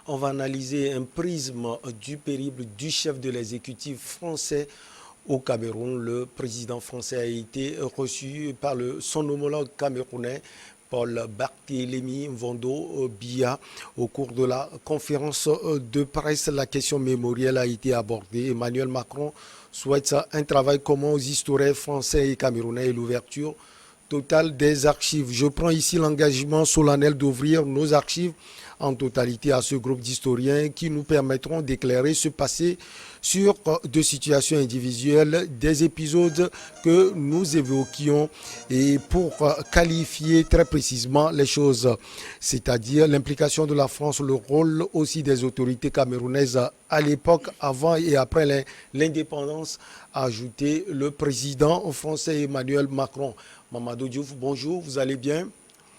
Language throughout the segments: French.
On va analyser un prisme du périple du chef de l'exécutif français au Cameroun. Le président français a été reçu par son homologue camerounais, Paul Barthélémy Mvondo Biya. Au cours de la conférence de presse, la question mémorielle a été abordée. Emmanuel Macron souhaite un travail commun aux historiens français et camerounais et l'ouverture totale des archives. Je prends ici l'engagement solennel d'ouvrir nos archives en totalité à ce groupe d'historiens qui nous permettront d'éclairer ce passé sur deux situations individuelles, des épisodes que nous évoquions et pour qualifier très précisément les choses, c'est-à-dire l'implication de la France, le rôle aussi des autorités camerounaises à l'époque, avant et après l'indépendance, a ajouté le président français Emmanuel Macron. Mamadou Diouf, bonjour, vous allez bien?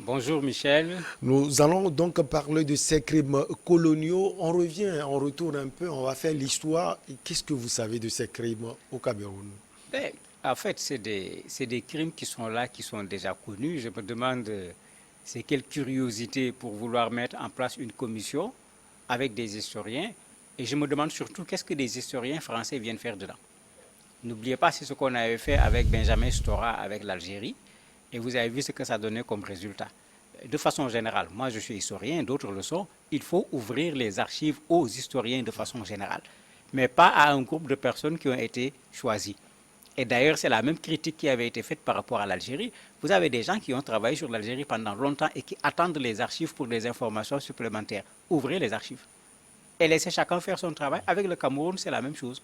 Bonjour Michel. Nous allons donc parler de ces crimes coloniaux. On revient, on retourne un peu, on va faire l'histoire. Qu'est-ce que vous savez de ces crimes au Cameroun? Ben, en fait, c'est des crimes qui sont là, qui sont déjà connus. Je me demande, c'est quelle curiosité pour vouloir mettre en place une commission avec des historiens. Et je me demande surtout, qu'est-ce que des historiens français viennent faire dedans? N'oubliez pas, c'est ce qu'on avait fait avec Benjamin Stora, avec l'Algérie. Et vous avez vu ce que ça donnait comme résultat. De façon générale, moi je suis historien, d'autres le sont, il faut ouvrir les archives aux historiens de façon générale, mais pas à un groupe de personnes qui ont été choisies. Et d'ailleurs, c'est la même critique qui avait été faite par rapport à l'Algérie. Vous avez des gens qui ont travaillé sur l'Algérie pendant longtemps et qui attendent les archives pour des informations supplémentaires. Ouvrez les archives et laissez chacun faire son travail. Avec le Cameroun, c'est la même chose.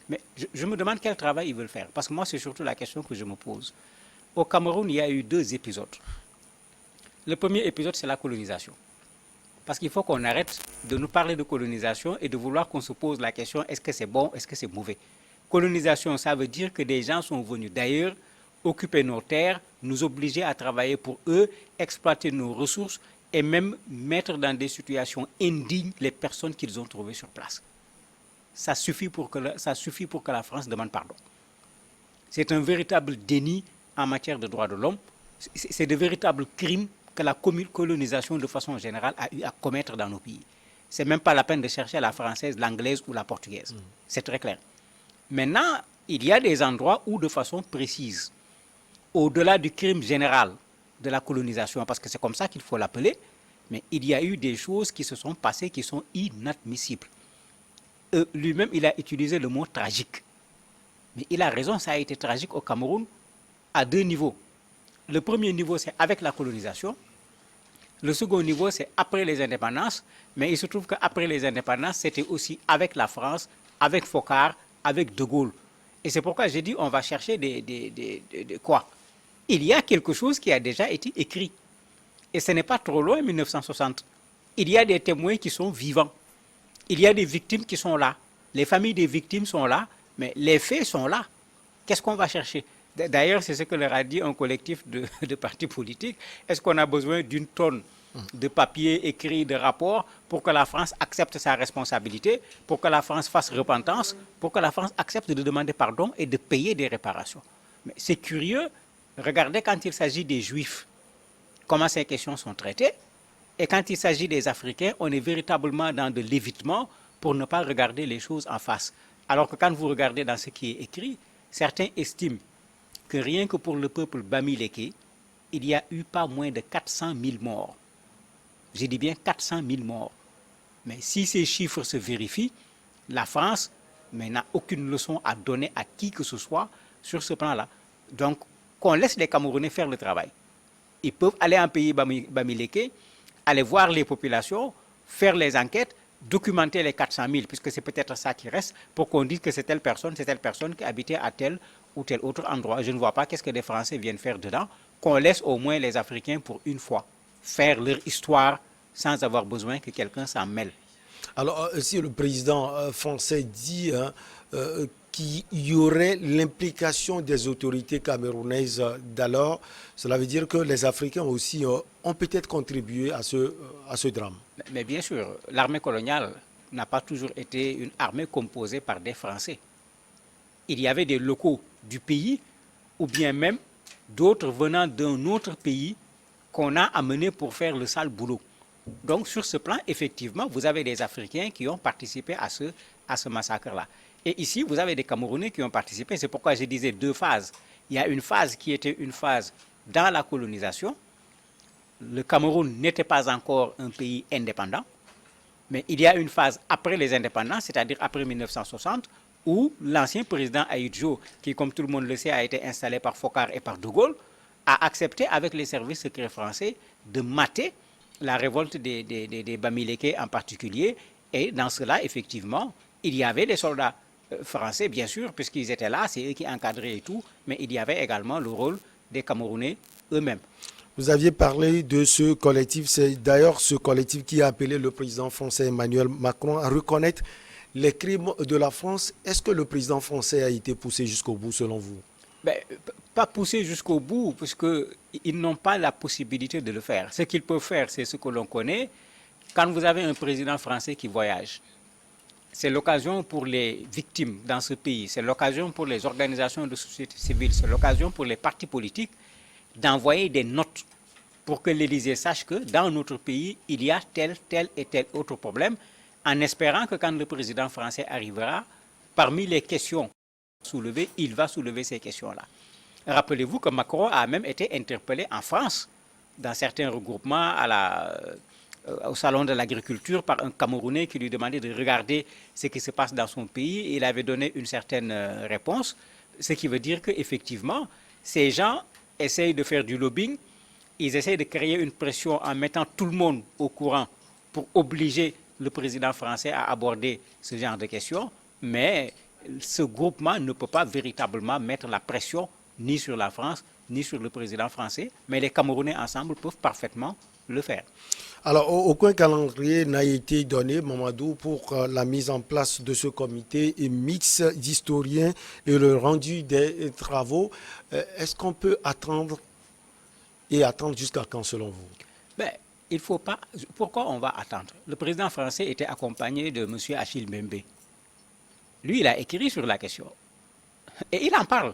Mais je me demande quel travail ils veulent faire, parce que moi, c'est surtout la question que je me pose. Au Cameroun, il y a eu deux épisodes. Le premier épisode, c'est la colonisation. Parce qu'il faut qu'on arrête de nous parler de colonisation et de vouloir qu'on se pose la question, est-ce que c'est bon, est-ce que c'est mauvais? Colonisation, ça veut dire que des gens sont venus d'ailleurs occuper nos terres, nous obliger à travailler pour eux, exploiter nos ressources et même mettre dans des situations indignes les personnes qu'ils ont trouvées sur place. Ça suffit pour que la France demande pardon. C'est un véritable déni en matière de droits de l'homme. C'est de véritables crimes que la colonisation de façon générale a eu à commettre dans nos pays. Ce n'est même pas la peine de chercher la française, l'anglaise ou la portugaise. C'est très clair. Maintenant, il y a des endroits où de façon précise, au-delà du crime général de la colonisation, parce que c'est comme ça qu'il faut l'appeler, mais il y a eu des choses qui se sont passées qui sont inadmissibles. Lui-même, il a utilisé le mot tragique. Mais il a raison, ça a été tragique au Cameroun à deux niveaux. Le premier niveau, c'est avec la colonisation. Le second niveau, c'est après les indépendances. Mais il se trouve qu'après les indépendances, c'était aussi avec la France, avec Foccart, avec De Gaulle. Et c'est pourquoi j'ai dit on va chercher quoi? Il y a quelque chose qui a déjà été écrit. Et ce n'est pas trop loin, 1960. Il y a des témoins qui sont vivants. Il y a des victimes qui sont là. Les familles des victimes sont là, mais les faits sont là. Qu'est-ce qu'on va chercher? D'ailleurs, c'est ce que leur a dit un collectif de partis politiques. Est-ce qu'on a besoin d'une tonne de papier écrit, de rapports, pour que la France accepte sa responsabilité, pour que la France fasse repentance, pour que la France accepte de demander pardon et de payer des réparations? Mais c'est curieux, regardez quand il s'agit des Juifs, comment ces questions sont traitées, et quand il s'agit des Africains, on est véritablement dans de l'évitement pour ne pas regarder les choses en face. Alors que quand vous regardez dans ce qui est écrit, certains estiment que rien que pour le peuple bamileke, il y a eu pas moins de 400 000 morts. Je dis bien 400 000 morts. Mais si ces chiffres se vérifient, la France n'a aucune leçon à donner à qui que ce soit sur ce plan-là. Donc, qu'on laisse les Camerounais faire le travail. Ils peuvent aller en pays bamileke, aller voir les populations, faire les enquêtes, documenter les 400 000, puisque c'est peut-être ça qui reste, pour qu'on dise que c'est telle personne qui habitait à tel ou tel autre endroit. Je ne vois pas qu'est-ce que les Français viennent faire dedans, qu'on laisse au moins les Africains pour une fois faire leur histoire sans avoir besoin que quelqu'un s'en mêle. Alors, si le président français dit qu'il y aurait l'implication des autorités camerounaises d'alors, cela veut dire que les Africains aussi ont peut-être contribué à ce drame. Mais bien sûr, l'armée coloniale n'a pas toujours été une armée composée par des Français. Il y avait des locaux du pays, ou bien même d'autres venant d'un autre pays qu'on a amenés pour faire le sale boulot. Donc sur ce plan, effectivement, vous avez des Africains qui ont participé à ce massacre-là. Et ici, vous avez des Camerounais qui ont participé. C'est pourquoi je disais deux phases. Il y a une phase qui était une phase dans la colonisation. Le Cameroun n'était pas encore un pays indépendant. Mais il y a une phase après les indépendances, c'est-à-dire après 1960, où l'ancien président Ahidjo, qui comme tout le monde le sait a été installé par Foccart et par De Gaulle, a accepté avec les services secrets français de mater la révolte des Bamileke en particulier. Et dans cela, effectivement, il y avait des soldats français, bien sûr, puisqu'ils étaient là, c'est eux qui encadraient et tout, mais il y avait également le rôle des Camerounais eux-mêmes. Vous aviez parlé de ce collectif. C'est d'ailleurs ce collectif qui a appelé le président français Emmanuel Macron à reconnaître les crimes de la France. Est-ce que le président français a été poussé jusqu'au bout, selon vous? Ben, pas poussé jusqu'au bout, puisqu'ils n'ont pas la possibilité de le faire. Ce qu'ils peuvent faire, c'est ce que l'on connaît. Quand vous avez un président français qui voyage, c'est l'occasion pour les victimes dans ce pays, c'est l'occasion pour les organisations de société civile, c'est l'occasion pour les partis politiques d'envoyer des notes pour que l'Élysée sache que dans notre pays, il y a tel et tel autre problème, en espérant que quand le président français arrivera, parmi les questions soulevées, il va soulever ces questions-là. Rappelez-vous que Macron a même été interpellé en France, dans certains regroupements au salon de l'agriculture, par un Camerounais qui lui demandait de regarder ce qui se passe dans son pays. Et il avait donné une certaine réponse, ce qui veut dire qu'effectivement, ces gens essayent de faire du lobbying, ils essayent de créer une pression en mettant tout le monde au courant pour obliger le président français à aborder ce genre de questions, mais ce groupement ne peut pas véritablement mettre la pression ni sur la France, ni sur le président français, mais les Camerounais ensemble peuvent parfaitement le faire. Alors, aucun calendrier n'a été donné, Mamadou, pour la mise en place de ce comité mixte d'historiens et le rendu des travaux. Est-ce qu'on peut attendre jusqu'à quand, selon vous? Ben, il faut pas. Pourquoi on va attendre? Le président français était accompagné de M. Achille Mbembe. Lui, il a écrit sur la question. Et il en parle.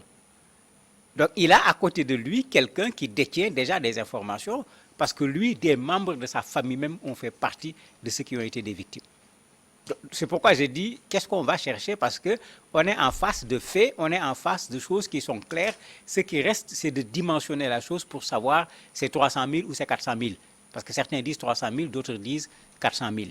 Donc, il a à côté de lui quelqu'un qui détient déjà des informations, parce que lui, des membres de sa famille même ont fait partie de ceux qui ont été des victimes. C'est pourquoi j'ai dit, qu'est-ce qu'on va chercher? Parce qu'on est en face de faits, on est en face de choses qui sont claires. Ce qui reste, c'est de dimensionner la chose pour savoir c'est 300 000 ou c'est 400 000. Parce que certains disent 300 000, d'autres disent 400 000.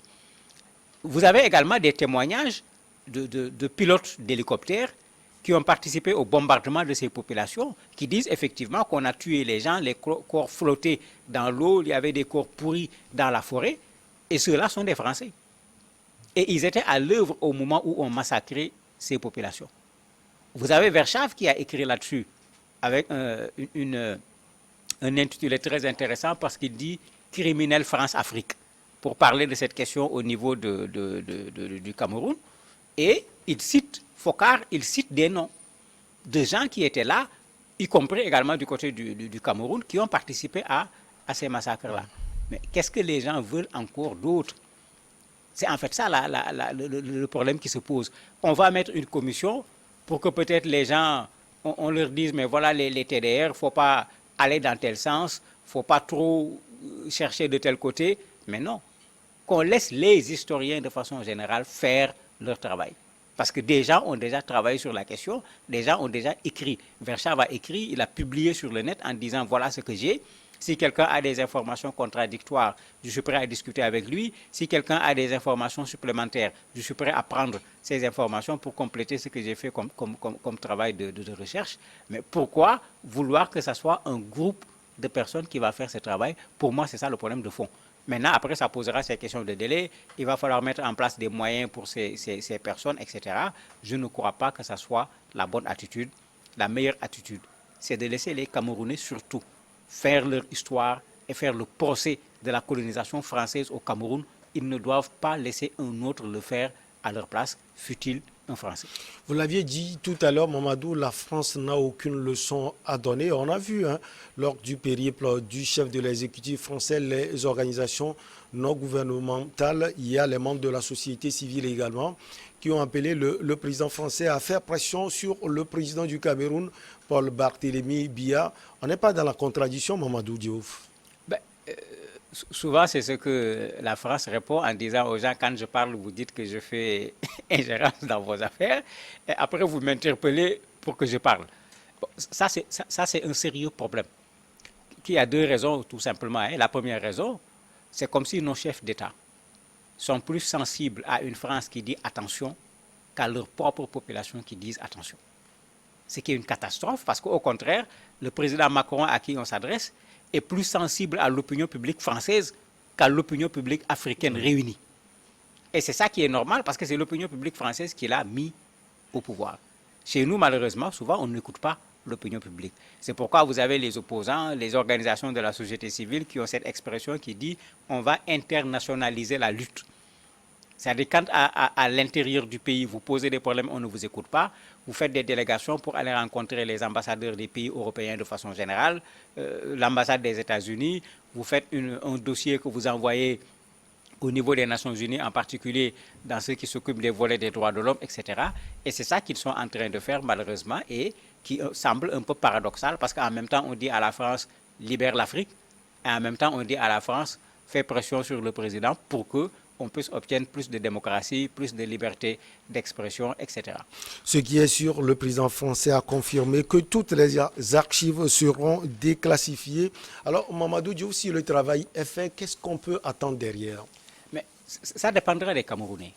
Vous avez également des témoignages de pilotes d'hélicoptères qui ont participé au bombardement de ces populations, qui disent effectivement qu'on a tué les gens, les corps flottaient dans l'eau, il y avait des corps pourris dans la forêt, et ceux-là sont des Français. Et ils étaient à l'œuvre au moment où on massacrait ces populations. Vous avez Verschave qui a écrit là-dessus, avec un intitulé très intéressant, parce qu'il dit « Criminel France-Afrique », pour parler de cette question au niveau du Cameroun. Et il cite Foccart, il cite des noms de gens qui étaient là, y compris également du côté du Cameroun, qui ont participé à ces massacres-là. Mais qu'est-ce que les gens veulent encore d'autre? C'est en fait ça le problème qui se pose. On va mettre une commission pour que peut-être les gens, on leur dise, mais voilà les TDR, il ne faut pas aller dans tel sens, il ne faut pas trop chercher de tel côté. Mais non, qu'on laisse les historiens de façon générale faire leur travail. Parce que des gens ont déjà travaillé sur la question, des gens ont déjà écrit. Verschave a écrit, il a publié sur le net en disant voilà ce que j'ai. Si quelqu'un a des informations contradictoires, je suis prêt à discuter avec lui. Si quelqu'un a des informations supplémentaires, je suis prêt à prendre ces informations pour compléter ce que j'ai fait comme travail de recherche. Mais pourquoi vouloir que ce soit un groupe de personnes qui va faire ce travail? Pour moi, c'est ça le problème de fond. Maintenant, après, ça posera ces questions de délai. Il va falloir mettre en place des moyens pour ces personnes, etc. Je ne crois pas que ça soit la bonne attitude. La meilleure attitude, c'est de laisser les Camerounais surtout faire leur histoire et faire le procès de la colonisation française au Cameroun. Ils ne doivent pas laisser un autre le faire à leur place, fût-il un Français. Vous l'aviez dit tout à l'heure, Mamadou, la France n'a aucune leçon à donner. On a vu, lors du périple du chef de l'exécutif français, les organisations non gouvernementales, il y a les membres de la société civile également, qui ont appelé le président français à faire pression sur le président du Cameroun, Paul Barthélémy Biya. On n'est pas dans la contradiction, Mamadou Diouf? Souvent, c'est ce que la France répond en disant aux gens, quand je parle, vous dites que je fais ingérence dans vos affaires, et après vous m'interpellez pour que je parle. Bon, ça, c'est un sérieux problème, qui a deux raisons tout simplement, hein. La première raison, c'est comme si nos chefs d'État sont plus sensibles à une France qui dit attention qu'à leur propre population qui disent attention. Ce qui est une catastrophe parce qu'au contraire, le président Macron à qui on s'adresse est plus sensible à l'opinion publique française qu'à l'opinion publique africaine réunie. Et c'est ça qui est normal parce que c'est l'opinion publique française qui l'a mis au pouvoir. Chez nous, malheureusement, souvent, on n'écoute pas l'opinion publique. C'est pourquoi vous avez les opposants, les organisations de la société civile qui ont cette expression qui dit on va internationaliser la lutte. C'est-à-dire quand à l'intérieur du pays, vous posez des problèmes, on ne vous écoute pas. Vous faites des délégations pour aller rencontrer les ambassadeurs des pays européens de façon générale, l'ambassade des États-Unis. Vous faites un dossier que vous envoyez au niveau des Nations Unies, en particulier dans ceux qui s'occupent des volets des droits de l'homme, etc. Et c'est ça qu'ils sont en train de faire malheureusement et qui semble un peu paradoxal parce qu'en même temps, on dit à la France libère l'Afrique et en même temps, on dit à la France fais pression sur le président pour que on puisse obtenir plus de démocratie, plus de liberté d'expression, etc. Ce qui est sûr, le président français a confirmé que toutes les archives seront déclassifiées. Alors, Mamadou Diouf, si le travail est fait, qu'est-ce qu'on peut attendre derrière? Mais ça dépendra des Camerounais.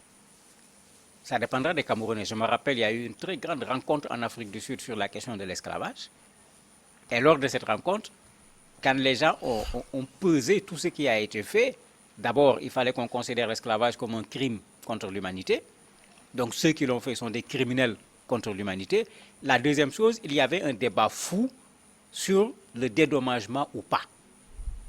Ça dépendra des Camerounais. Je me rappelle, il y a eu une très grande rencontre en Afrique du Sud sur la question de l'esclavage. Et lors de cette rencontre, quand les gens ont pesé tout ce qui a été fait, d'abord, il fallait qu'on considère l'esclavage comme un crime contre l'humanité. Donc ceux qui l'ont fait sont des criminels contre l'humanité. La deuxième chose, il y avait un débat fou sur le dédommagement ou pas.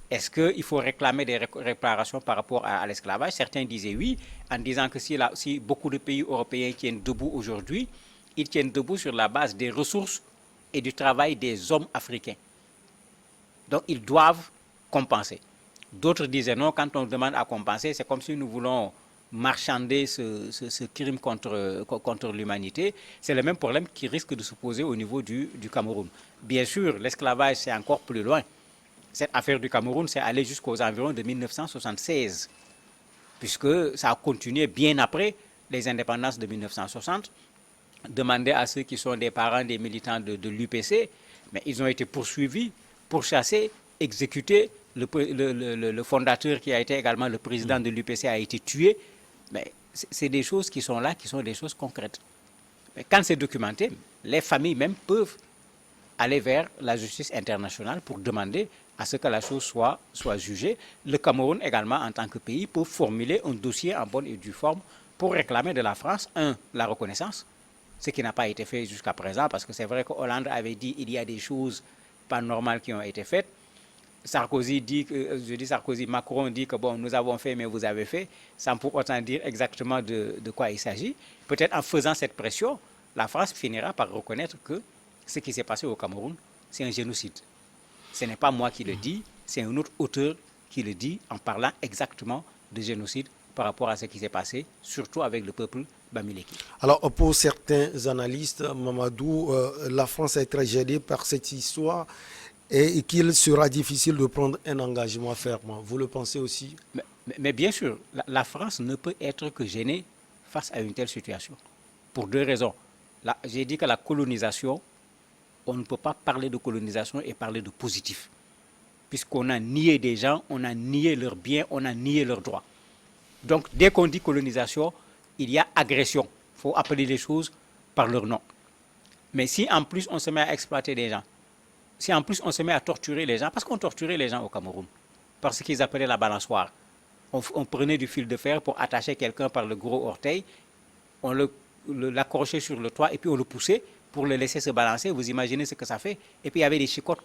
Est-ce qu'il faut réclamer des réparations par rapport à l'esclavage? Certains disaient oui, en disant que si beaucoup de pays européens tiennent debout aujourd'hui, ils tiennent debout sur la base des ressources et du travail des hommes africains. Donc ils doivent compenser. D'autres disaient non, quand on demande à compenser, c'est comme si nous voulons marchander ce crime contre l'humanité. C'est le même problème qui risque de se poser au niveau du Cameroun. Bien sûr, l'esclavage, c'est encore plus loin. Cette affaire du Cameroun, c'est allé jusqu'aux environs de 1976, puisque ça a continué bien après les indépendances de 1960. Demander à ceux qui sont des parents des militants de l'UPC, mais ils ont été poursuivis, pourchassés, exécutés. Le fondateur qui a été également le président de l'UPC a été tué. Mais c'est des choses qui sont là, qui sont des choses concrètes. Mais quand c'est documenté, les familles même peuvent aller vers la justice internationale pour demander à ce que la chose soit jugée. Le Cameroun également, en tant que pays, peut formuler un dossier en bonne et due forme pour réclamer de la France, la reconnaissance, ce qui n'a pas été fait jusqu'à présent, parce que c'est vrai que Hollande avait dit qu'il y a des choses pas normales qui ont été faites. Sarkozy dit Macron dit que bon, nous avons fait, mais vous avez fait, sans pour autant dire exactement de quoi il s'agit. Peut-être en faisant cette pression, la France finira par reconnaître que ce qui s'est passé au Cameroun, c'est un génocide. Ce n'est pas moi qui le dis, c'est un autre auteur qui le dit en parlant exactement de génocide par rapport à ce qui s'est passé, surtout avec le peuple bamileke. Alors, pour certains analystes, Mamadou, la France est très gênée par cette histoire et qu'il sera difficile de prendre un engagement ferme. Vous le pensez aussi? Mais bien sûr, la France ne peut être que gênée face à une telle situation. Pour deux raisons. J'ai dit que la colonisation, on ne peut pas parler de colonisation et parler de positif. Puisqu'on a nié des gens, on a nié leurs biens, on a nié leurs droits. Donc, dès qu'on dit colonisation, il y a agression. Il faut appeler les choses par leur nom. Mais si en plus on se met à exploiter des gens, si en plus on se met à torturer les gens, parce qu'on torturait les gens au Cameroun, par ce qu'ils appelaient la balançoire. On prenait du fil de fer pour attacher quelqu'un par le gros orteil, on l'accrochait sur le toit et puis on le poussait pour le laisser se balancer. Vous imaginez ce que ça fait? Et puis il y avait des chicottes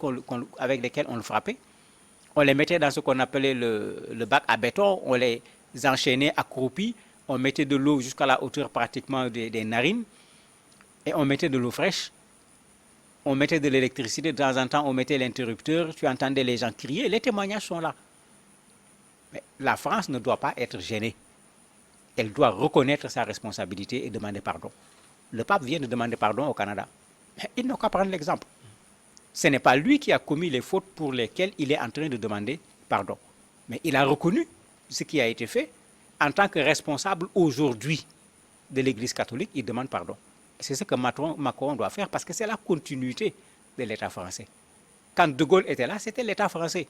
avec lesquelles on le frappait. On les mettait dans ce qu'on appelait le bac à béton, on les enchaînait accroupis, on mettait de l'eau jusqu'à la hauteur pratiquement des narines et on mettait de l'eau fraîche. On mettait de l'électricité, de temps en temps on mettait l'interrupteur, tu entendais les gens crier, les témoignages sont là. Mais la France ne doit pas être gênée. Elle doit reconnaître sa responsabilité et demander pardon. Le pape vient de demander pardon au Canada. Mais il n'a qu'à prendre l'exemple. Ce n'est pas lui qui a commis les fautes pour lesquelles il est en train de demander pardon. Mais il a reconnu ce qui a été fait. En tant que responsable aujourd'hui de l'Église catholique, il demande pardon. C'est ce que Macron doit faire parce que c'est la continuité de l'État français. Quand De Gaulle était là, c'était l'État français.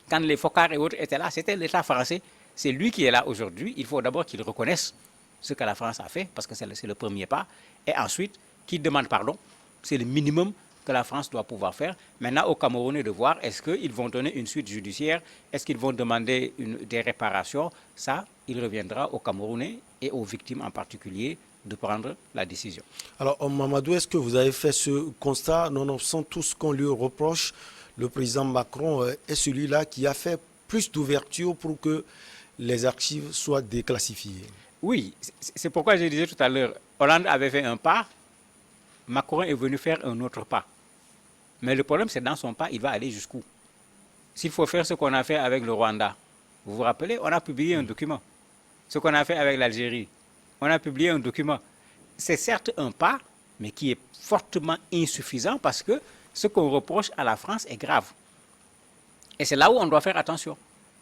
Quand les Foccart et autres étaient là, c'était l'État français. C'est lui qui est là aujourd'hui. Il faut d'abord qu'il reconnaisse ce que la France a fait, parce que c'est le premier pas, et ensuite qu'il demande pardon. C'est le minimum que la France doit pouvoir faire. Maintenant, aux Camerounais de voir, est-ce qu'ils vont donner une suite judiciaire, est-ce qu'ils vont demander des réparations. Ça, il reviendra aux Camerounais et aux victimes en particulier de prendre la décision. Alors, Mamadou, est-ce que vous avez fait ce constat, nonobstant tout ce qu'on lui reproche, le président Macron est celui-là qui a fait plus d'ouverture pour que les archives soient déclassifiées? Oui, c'est pourquoi je disais tout à l'heure, Hollande avait fait un pas, Macron est venu faire un autre pas. Mais le problème, c'est dans son pas, il va aller jusqu'où? S'il faut faire ce qu'on a fait avec le Rwanda, vous vous rappelez, on a publié un document. Ce qu'on a fait avec l'Algérie, on a publié un document. C'est certes un pas, mais qui est fortement insuffisant parce que ce qu'on reproche à la France est grave. Et c'est là où on doit faire attention.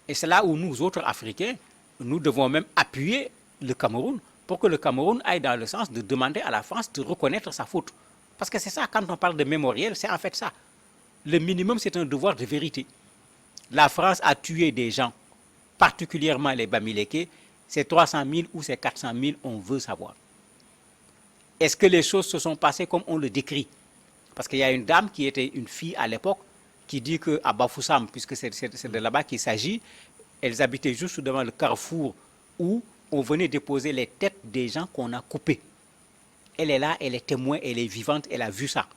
Et c'est là où nous, autres Africains, nous devons même appuyer le Cameroun pour que le Cameroun aille dans le sens de demander à la France de reconnaître sa faute. Parce que c'est ça, quand on parle de mémoriel, c'est en fait ça. Le minimum, c'est un devoir de vérité. La France a tué des gens, particulièrement les Bamileke. C'est 300 000 ou c'est 400 000, on veut savoir. Est-ce que les choses se sont passées comme on le décrit? Parce qu'il y a une dame qui était une fille à l'époque qui dit qu'à Bafoussam, puisque c'est de là-bas qu'il s'agit, elles habitaient juste devant le carrefour où on venait déposer les têtes des gens qu'on a coupés. Elle est là, elle est témoin, elle est vivante, elle a vu ça.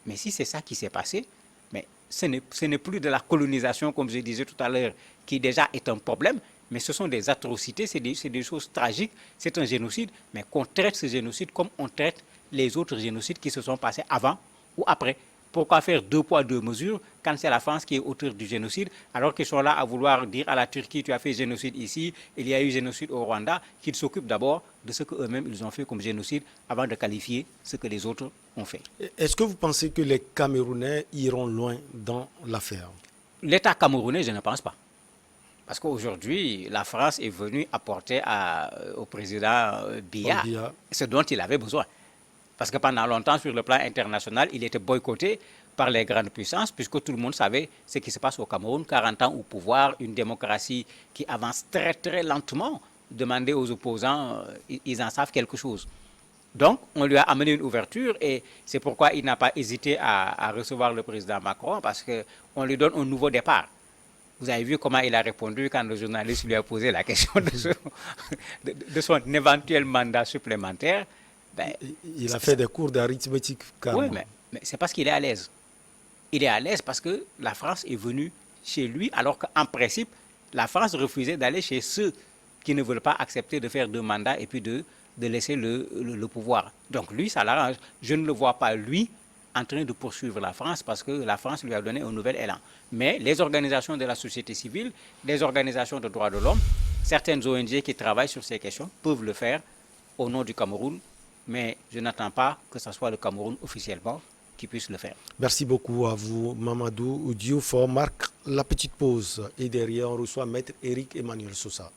Mais si c'est ça qui s'est passé, mais ce n'est plus de la colonisation, comme je disais tout à l'heure, qui déjà est un problème, mais ce sont des atrocités, c'est des choses tragiques, c'est un génocide, mais qu'on traite ce génocide comme on traite les autres génocides qui se sont passés avant ou après. Pourquoi faire deux poids, deux mesures quand c'est la France qui est auteur du génocide, alors qu'ils sont là à vouloir dire à la Turquie, tu as fait génocide ici, il y a eu génocide au Rwanda, qu'ils s'occupent d'abord de ce qu'eux-mêmes ils ont fait comme génocide avant de qualifier ce que les autres ont fait. Est-ce que vous pensez que les Camerounais iront loin dans l'affaire? L'État camerounais, je ne pense pas. Parce qu'aujourd'hui, la France est venue apporter au président Biya ce dont il avait besoin. Parce que pendant longtemps, sur le plan international, il était boycotté par les grandes puissances, puisque tout le monde savait ce qui se passe au Cameroun. 40 ans au pouvoir, une démocratie qui avance très très lentement. Demandez aux opposants, ils en savent quelque chose. Donc, on lui a amené une ouverture et c'est pourquoi il n'a pas hésité à recevoir le président Macron, parce qu'on lui donne un nouveau départ. Vous avez vu comment il a répondu quand le journaliste lui a posé la question de son éventuel mandat supplémentaire. Ben, il a fait des cours d'arithmétique. Oui, mais c'est parce qu'il est à l'aise. Il est à l'aise parce que la France est venue chez lui, alors qu'en principe, la France refusait d'aller chez ceux qui ne veulent pas accepter de faire deux mandats et puis de laisser le pouvoir. Donc lui, ça l'arrange. Je ne le vois pas, lui, en train de poursuivre la France parce que la France lui a donné un nouvel élan. Mais les organisations de la société civile, les organisations de droits de l'homme, certaines ONG qui travaillent sur ces questions peuvent le faire au nom du Cameroun. Mais je n'attends pas que ce soit le Cameroun officiellement qui puisse le faire. Merci beaucoup à vous, Mamadou Diouf. On marque la petite pause et derrière, on reçoit Maître Éric Emmanuel Sosa.